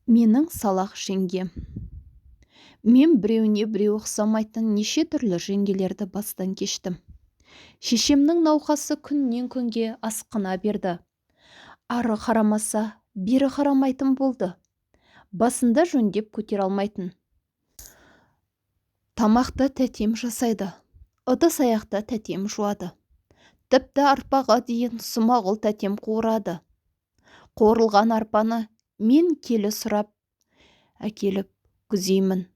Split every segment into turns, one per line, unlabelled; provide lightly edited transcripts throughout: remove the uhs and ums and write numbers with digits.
Менің салақ жеңгем. Мен біреуіне біреу ұқсамайтын неше түрлі жеңгелерді бастан кештім. Шешемнің науқасы күннен күнге асқына берді. Ары қарамаса, бері қарамайтын болды. Басында жөндеп көтере алмайтын. Тамақты тәтем жасайды. Ыдыс аяқта тәтем жуады. Тіпті арпаға дейін сұмағұл тәтем қуырады. Қуырылған арпаны мен келі сұрап әкеліп күзеймін.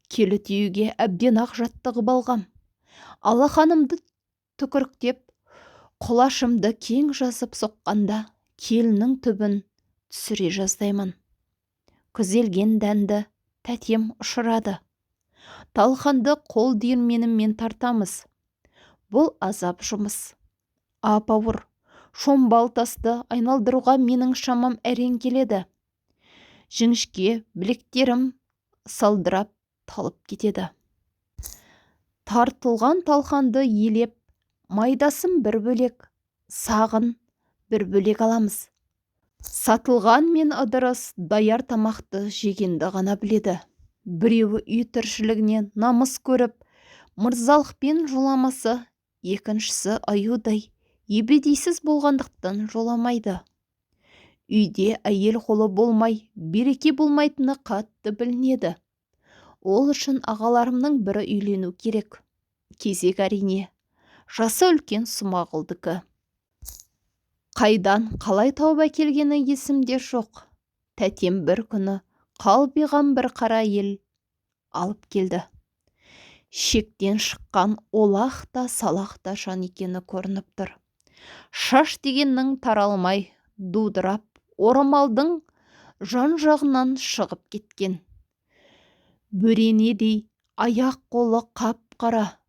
Келі тиюге әбден ақ жаттығып алғам. Алақанымды түкіріктеп, құлашымды кең жазып соққанда, келінің түбін түсіре жаздаймын. Күзелген дәнді тәтем ұшырады. Талқанды қол диірменімен тартамыз. Бұл азап жұмыс. Ап-ауыр, шомбал тасты айналдыруға менің шамам әрең келеді. Жіңішке білектерім салдырап талып кетеді. Тартылған талқанды елеп, майдасын бір бөлек, сағын бір бөлек аламыз. Сатылған мен ыдырыс даяр тамақты жегенді ғана біледі. Біреуі үй тіршілігінен намыс көріп, мырзалықпен жоламасы, екіншісі аюдай ебедейсіз болғандықтан жоламайды. Үйде әйел қолы болмай, береке болмайтыны қатты білінеді. Ол үшін ағаларымның бірі үйлену керек. Кезек әрине. Жасы үлкен Сұмағұлдікі. Қайдан қалай тауып әкелгені есімде жоқ. Тәтем бір күні қалбиған бір қара ел алып келді. Шектен шыққан олақ та салақ та жан екені көрініп тұр. Шаш дегеннің таралмай, дудырап, орамалдың жан жағынан шығып кеткен. Бөренедей аяқ қолы қап-қара,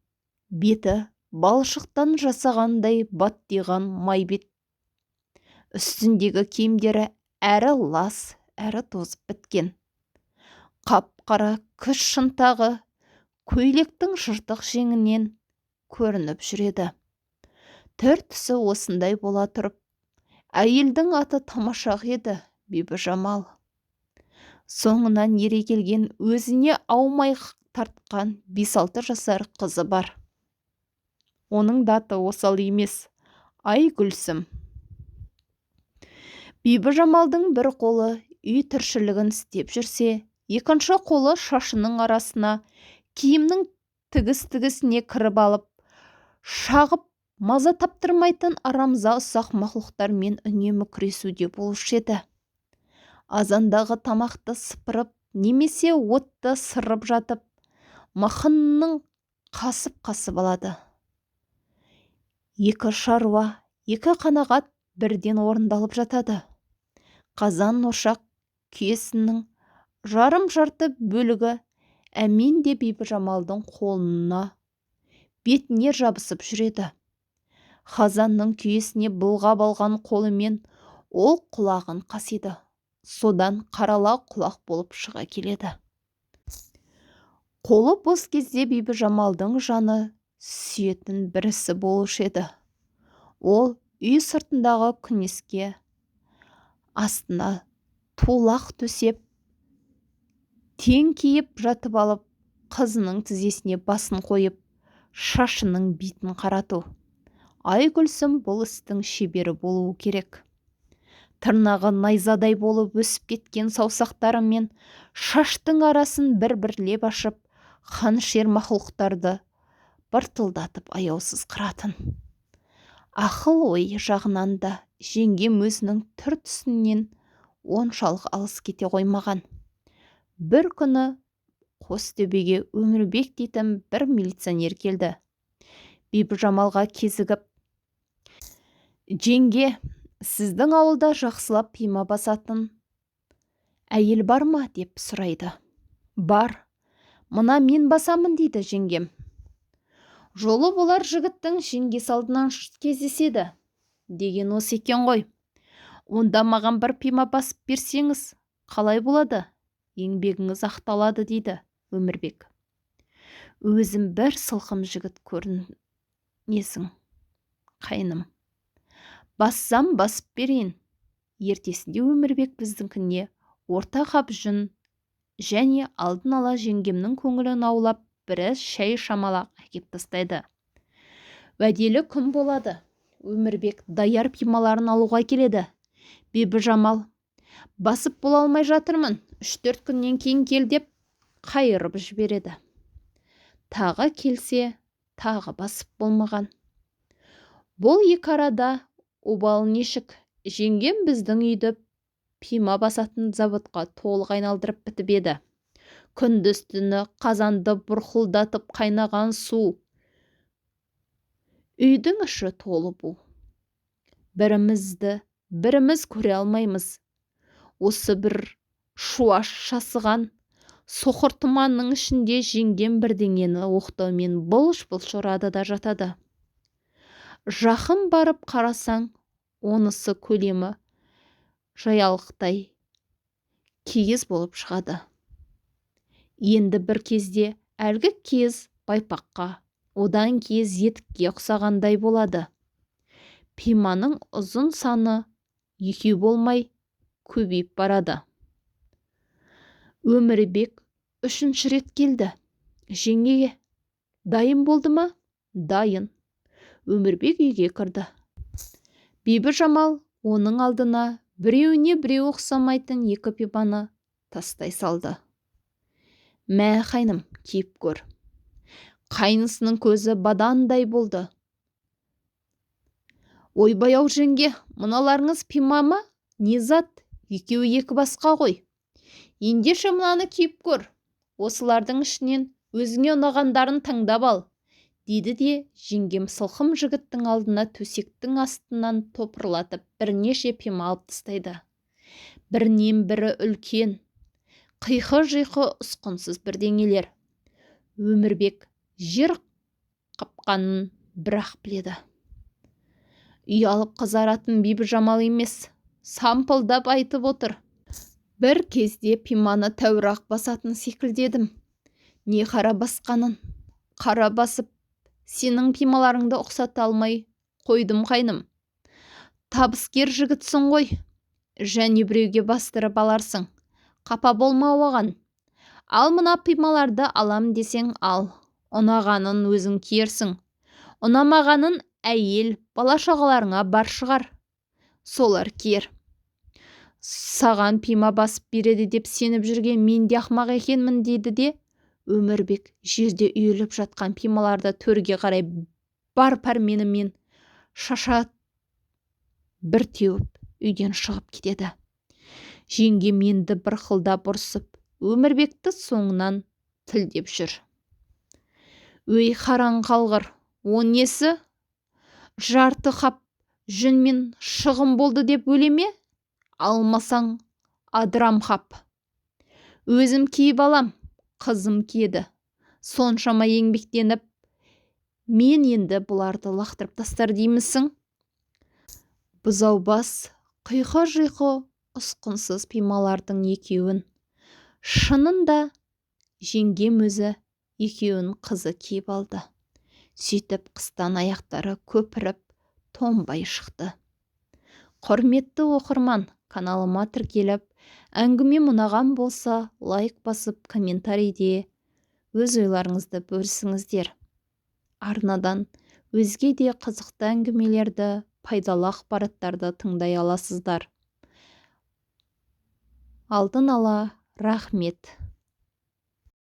беті балшықтан жасағандай баттиған май бет. Үстіндегі киімдері әрі лас, әрі тозып біткен. Қап-қара күш шынтағы көйлектің жыртық жеңінен көрініп жүреді. Түр-түсі осындай бола тұрып, әйелдің аты Тамашақ еді, Бибіжамал. Соңынан ере келген өзіне аумай тартқан 5-6 жасар қызы бар. Оның даты осал емес, Айгүлсім. Бибіжамалдың бір қолы үй тіршілігін істеп жүрсе, екінші қолы шашының арасына, киімнің тігіс-тігісіне кіріп алып, шағып, маза таптырмайтын арамза ұсақ мақұлықтармен үнемі күресуде болушы еді. Азандағы тамақты сыпырып, немесе отты сырып жатып, мықынның қасып-қасып алады. Екі шаруа, екі қанағат бірден орындалып жатады. Қазан ошақ күйесінің жарым-жарты бөлігі әмен де Бибіжамалдың қолына, бетіне жабысып жүреді. Қазанның күйесіне былғап алған қолымен ол құлағын қасиды. Содан қарала құлақ болып шыға келеді. Қолы бос кезде Бибіжамалдың жаны сүйетін бірісі болушы еді. Ол үй сыртындағы күнеске астына тулақ төсеп, тең киіп жатып алып, қызының тізесіне басын қойып, шашының бетін қарату. Айгүлсім бұл істің шебері болуы керек. Тырнағы найзадай болып өсіп кеткен саусақтарымен шаштың арасын бір-бірлеп ашып, қаншер мақұлықтарды быртылдатып аяусыз қыратын. Ақыл ой жағынан да жеңгем өзінің түр-түсінен оншалық алыс кете қоймаған. Бір күні Қостөбеге Өмірбек дейтін бір милиционер келді. Бибіжамалға кезігіп: «Жеңге, сіздің ауылда жақсылап пима басатын әйел бар ма?» деп сұрайды. «Бар, мына мен басамын» дейді жеңгем. «Жолы болар жігіттің жеңгесі алдынан кездеседі деген осы екен ғой. Онда маған бір пима басып берсеңіз, қалай болады? Еңбегіңіз ақталады» дейді Өмірбек. «Өзім бір сылқым жігіт көрінесің, қайным. Бассам басып берейін». Ертесінде Өмірбек біздіңкіне орта қап жүн және алдын ала жеңгемнің көңілін аулап біраз шай шамалақ әкеп тастайды. Уәделі күн болады. Өмірбек даяр пималарын алуға келеді. Бибіжамал: басып бола алмай жатырмын, 3-4 күннен кейін кел деп қайырып жібереді. Тағы келсе, тағы басып болмаған. Бұл екі арада обал нешік, жеңгем біздің үйді пима басатын заводқа толық айналдырып бітіп еді. Күндіз түні қазанды бұрқылдатып қайнаған су. Үйдің іші толы бұл. Біріміз көре алмаймыз. Осы бір шуаш шасыған соқыр тұманның ішінде жеңгем бірдеңені оқтаумен былш-былш ұрады да жатады. Жақын барып қарасаң, онысы көлемі жаялықтай киіз болып шығады. Енді бір кезде әлгі киіз байпаққа, одан киіз етікке ұқсағандай болады. Пиманың ұзын саны 2 болмай көбейіп барады. Өмірбек 3-ші рет келді. Жеңгеге: дайын болды ма? Дайын. Өмірбек үйге кірді. Бибіжамал оның алдына біреуіне біреу ұқсамайтын 2 пиманы тастай салды. Мә қайным, киіп көр. Қайнысының көзі бадандай болды. Ойбай-ау жеңге, мыналарыңыз пима ма? Не зат? Екеуі 2 басқа ғой. Ендеше мынаны киіп көр. Осылардың ішінен өзіңе ұнағандарын таңдап ал, деді де жеңгем сылқым жігіттің алдына төсектің астынан топырлатып бірнеше пима алып тастайды. Бірінен бірі үлкен, қиқы-жиқы ұсқынсыз бірдеңелер. Өмірбек жер қапқанын бір-ақ біледі. Ұялып қызаратын Бибіжамал емес, сампылдап айтып отыр: бір кезде пиманы тәуір-ақ басатын секілдедім. Не қара басқанын. Қара басып, сенің пималарыңды ұқсата алмай қойдым қайным. Табыскер жігітсің ғой. Және біреуге бастырып аларсың. Қапа болма оған. Ал мына пималарды алам десең ал. Ұнағанын өзің киерсің. Ұнамағанын әйел бала-шағаларыңа бар шығар. Солар киер. Саған пима басып береді деп сеніп жүрген мен де ақымақ екенмін, дейді де Өмірбек жерде үйіліп жатқан пималарды төрге қарай бар пәрменімен шаша бір теуіп үйден шығып кетеді. Жеңгем енді бырқылдап ұрсып Өмірбекті соңынан тілдеп жүр. Өй қараң қалғыр, о несі? Жарты қап жүнмен шығым болды деп өлеме? Алмасаң адырам қап. Өзім киіп алам, қызым киеді. Соншама еңбектеніп, мен енді бұларды лақтырып тастар деймісің? Бұзау бас, қиқы-жиқы ұсқынсыз пималардың екеуін. Шынында жеңгем өзі екеуін қызы киіп алды. Сөйтіп қыстан аяқтары көпіріп, тонбай шықты. Құрметті оқырман, каналыма тіркеліп, әңгіме ұнаған болса, лайк басып, комментарийде өз ойларыңызды бөлісіңіздер. Арнадан өзге де қызықты әңгімелерді, пайдалы ақпараттарды тыңдай аласыздар. Алдын ала рахмет.